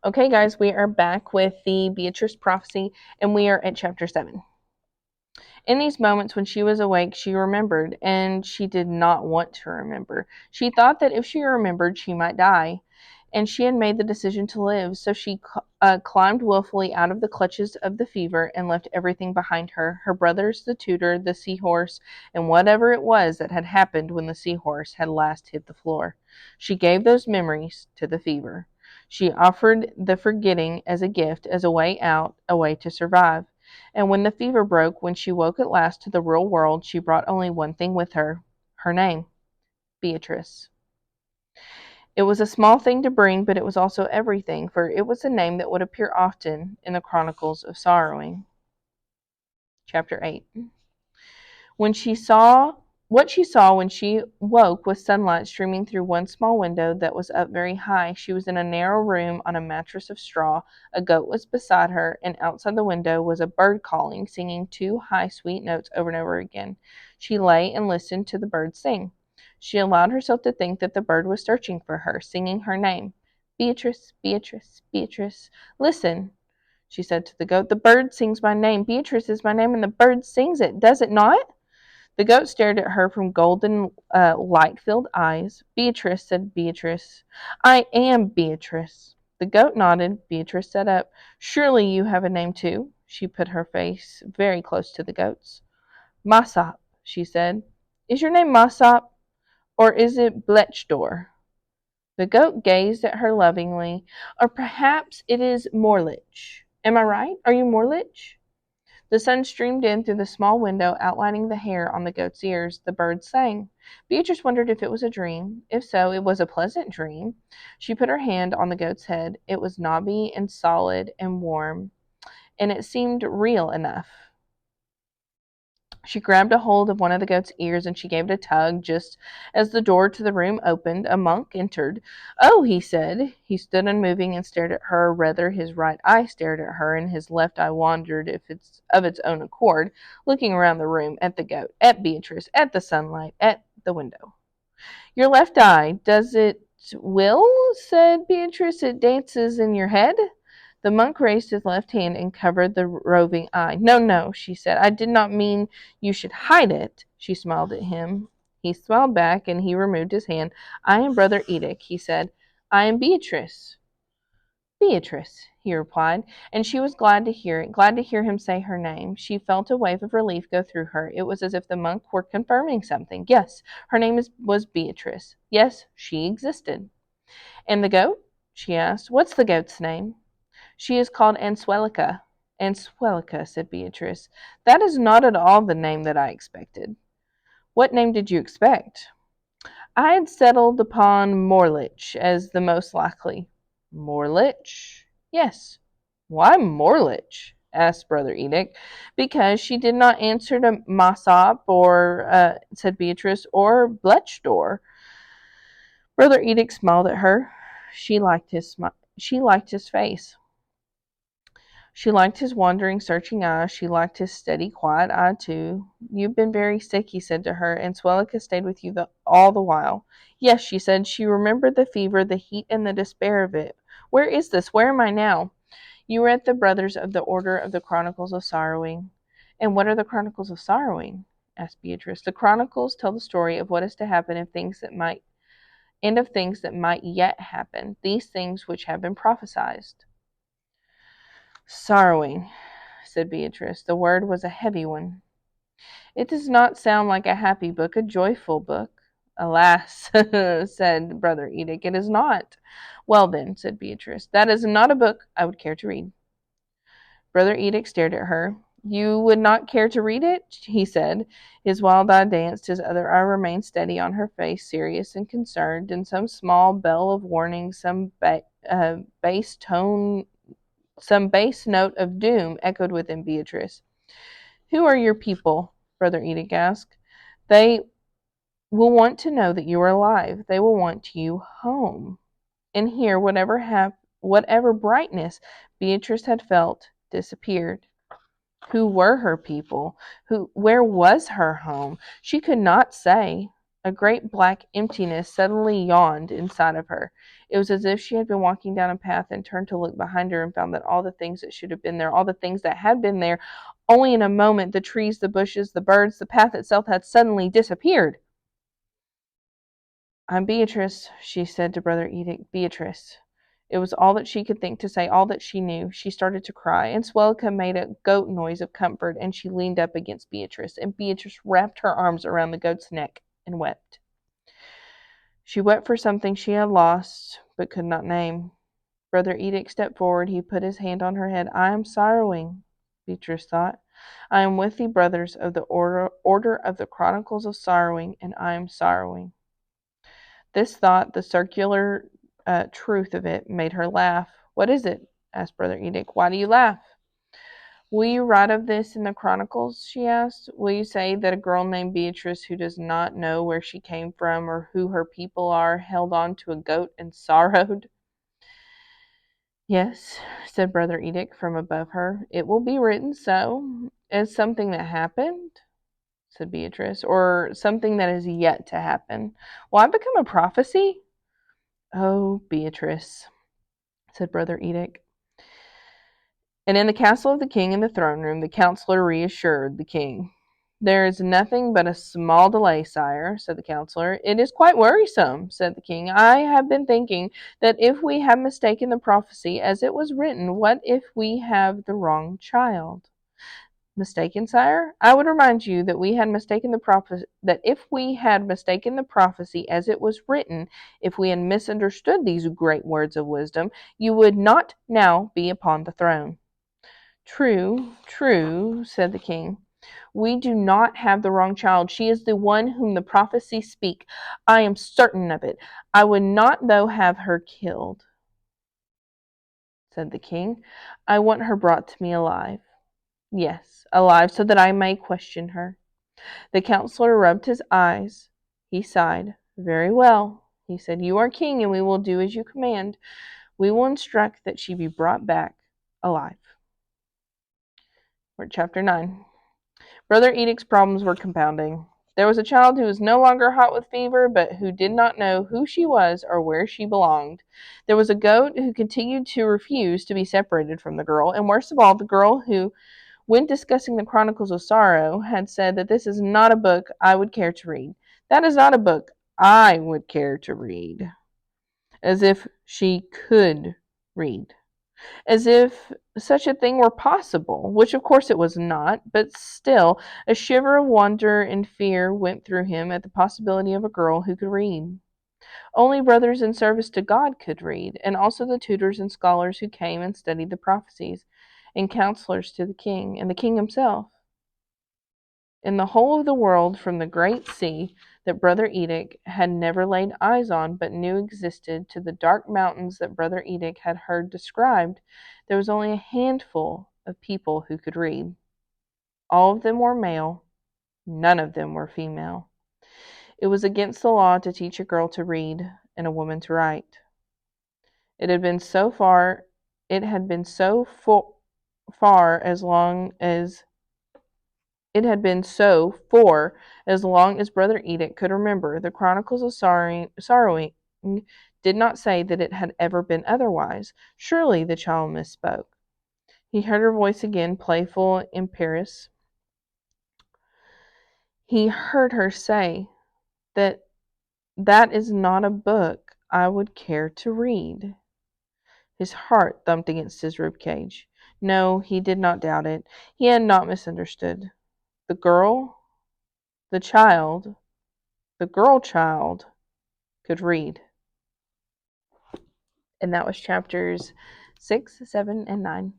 Okay, guys, we are back with the Beatrice prophecy, and we are at chapter 7. In these moments when she was awake, she remembered, and she did not want to remember. She thought that if she remembered, she might die, and she had made the decision to live. So she climbed willfully out of the clutches of the fever and left everything behind her: her brothers, the tutor, the seahorse, and whatever it was that had happened when the seahorse had last hit the floor. She gave those memories to the fever. She offered the forgetting as a gift, as a way out, a way to survive. And when the fever broke, when she woke at last to the real world, she brought only one thing with her: her name, Beatrice. It was a small thing to bring, but it was also everything, for it was a name that would appear often in the Chronicles of Sorrowing. Chapter 8. When she saw What she saw when she woke was sunlight streaming through one small window that was up very high. She was in a narrow room on a mattress of straw. A goat was beside her, and outside the window was a bird calling, singing two high, sweet notes over and over again. She lay and listened to the bird sing. She allowed herself to think that the bird was searching for her, singing her name. Beatrice, Beatrice, Beatrice. Listen, she said to the goat. The bird sings my name. Beatrice is my name, and the bird sings it, does it not? The goat stared at her from golden, light-filled eyes. Beatrice, said Beatrice. I am Beatrice. The goat nodded. Beatrice sat up. Surely you have a name too. She put her face very close to the goat's. Mossop, she said. Is your name Mossop, or is it Blechdor? The goat gazed at her lovingly. Or perhaps it is Morlich. Am I right? Are you Morlich? The sun streamed in through the small window, outlining the hair on the goat's ears. The birds sang. Beatrice wondered if it was a dream. If so, it was a pleasant dream. She put her hand on the goat's head. It was knobby and solid and warm, and it seemed real enough. She grabbed a hold of one of the goat's ears and she gave it a tug. Just as the door to the room opened, a monk entered. Oh, he said. He stood unmoving and stared at her. Or rather, his right eye stared at her, and his left eye wandered of its own accord, looking around the room, at the goat, at Beatrice, at the sunlight, at the window. Your left eye, does it will? Said Beatrice. It dances in your head? The monk raised his left hand and covered the roving eye. No, no, she said. I did not mean you should hide it. She smiled at him. He smiled back, and he removed his hand. I am Brother Edict, he said. I am Beatrice. Beatrice, he replied, and she was glad to hear it, glad to hear him say her name. She felt a wave of relief go through her. It was as if the monk were confirming something. Yes, her name was Beatrice. Yes, she existed. And the goat? She asked. What's the goat's name? She is called Answelica. Answelica, said Beatrice. That is not at all the name that I expected. What name did you expect? I had settled upon Morlich as the most likely. Morlich? Yes. Why Morlich? Asked Brother Edict. Because she did not answer to Mossop, or, said Beatrice, or Blechdor. Brother Edict smiled at her. She liked his face. She liked his wandering, searching eyes. She liked his steady, quiet eye, too. You've been very sick, he said to her, and Swellica stayed with you all the while. Yes, she said. She remembered the fever, the heat, and the despair of it. Where is this? Where am I now? You were at the Brothers of the Order of the Chronicles of Sorrowing. And what are the Chronicles of Sorrowing? Asked Beatrice. The Chronicles tell the story of what is to happen of things that might yet happen, these things which have been prophesied. Sorrowing, said Beatrice. The word was a heavy one. It does not sound like a happy book, a joyful book. Alas, said Brother Edict, it is not. Well then, said Beatrice, that is not a book I would care to read. Brother Edict stared at her. You would not care to read it? He said. His wild eye danced, his other eye remained steady on her face, serious and concerned, and some small bell of warning, some bass note of doom echoed within Beatrice. Who are your people? Brother Edict asked. They will want to know that you are alive. They will want you home. And here, whatever brightness Beatrice had felt disappeared. Who were her people? Where was her home? She could not say. A great black emptiness suddenly yawned inside of her. It was as if she had been walking down a path and turned to look behind her and found that all the things that should have been there, all the things that had been there, only in a moment, the trees, the bushes, the birds, the path itself had suddenly disappeared. "I'm Beatrice," she said to Brother Edict. "Beatrice." It was all that she could think to say, all that she knew. She started to cry, and Swelka made a goat noise of comfort, and she leaned up against Beatrice, and Beatrice wrapped her arms around the goat's neck and wept. She wept for something she had lost, but could not name. Brother Edict stepped forward. He put his hand on her head. "I am sorrowing," Beatrice thought. "I am with the brothers of the order of the Chronicles of Sorrowing, and I am sorrowing." This thought, the circular truth of it, made her laugh. "What is it?" asked Brother Edict. "Why do you laugh?" "Will you write of this in the Chronicles?" she asked. "Will you say that a girl named Beatrice, who does not know where she came from or who her people are, held on to a goat and sorrowed?" "Yes," said Brother Edict from above her. "It will be written so. As something that happened," said Beatrice, "or something that is yet to happen. Will I become a prophecy?" "Oh, Beatrice," said Brother Edict. And in the castle of the king in the throne room, the counselor reassured the king. "There is nothing but a small delay, sire," said the counselor. "It is quite worrisome," said the king. "I have been thinking that if we have mistaken the prophecy as it was written, what if we have the wrong child?" "Mistaken, sire? I would remind you that we had mistaken the prophecy, that if we had mistaken the prophecy as it was written, if we had misunderstood these great words of wisdom, you would not now be upon the throne." "True, true," said the king. "We do not have the wrong child. She is the one whom the prophecies speak. I am certain of it. I would not, though, have her killed," said the king. "I want her brought to me alive. Yes, alive, so that I may question her." The counselor rubbed his eyes. He sighed. "Very well," he said. "You are king, and we will do as you command. We will instruct that she be brought back alive." We're at chapter 9. Brother Edict's problems were compounding. There was a child who was no longer hot with fever, but who did not know who she was or where she belonged. There was a goat who continued to refuse to be separated from the girl, and worst of all, the girl who, when discussing the Chronicles of Sorrow, had said that this is not a book I would care to read. That is not a book I would care to read. As if she could read. As if such a thing were possible, which of course it was not, but still a shiver of wonder and fear went through him at the possibility of a girl who could read. Only brothers in service to God could read, and also the tutors and scholars who came and studied the prophecies, and counselors to the king, and the king himself. In the whole of the world, from the great sea that Brother Edict had never laid eyes on but knew existed, to the dark mountains that Brother Edict had heard described, there was only a handful of people who could read. All of them were male, none of them were female. It was against the law to teach a girl to read and a woman to write. It had been so far, it had been so far as long as It had been so for as long as Brother Edict could remember. The Chronicles of Sorrowing did not say that it had ever been otherwise. Surely the child misspoke. He heard her voice again, playful, imperious. He heard her say that that is not a book I would care to read. His heart thumped against his rib cage. No, he did not doubt it. He had not misunderstood. The girl, the child, the girl child could read. And that was chapters 6, 7, and 9.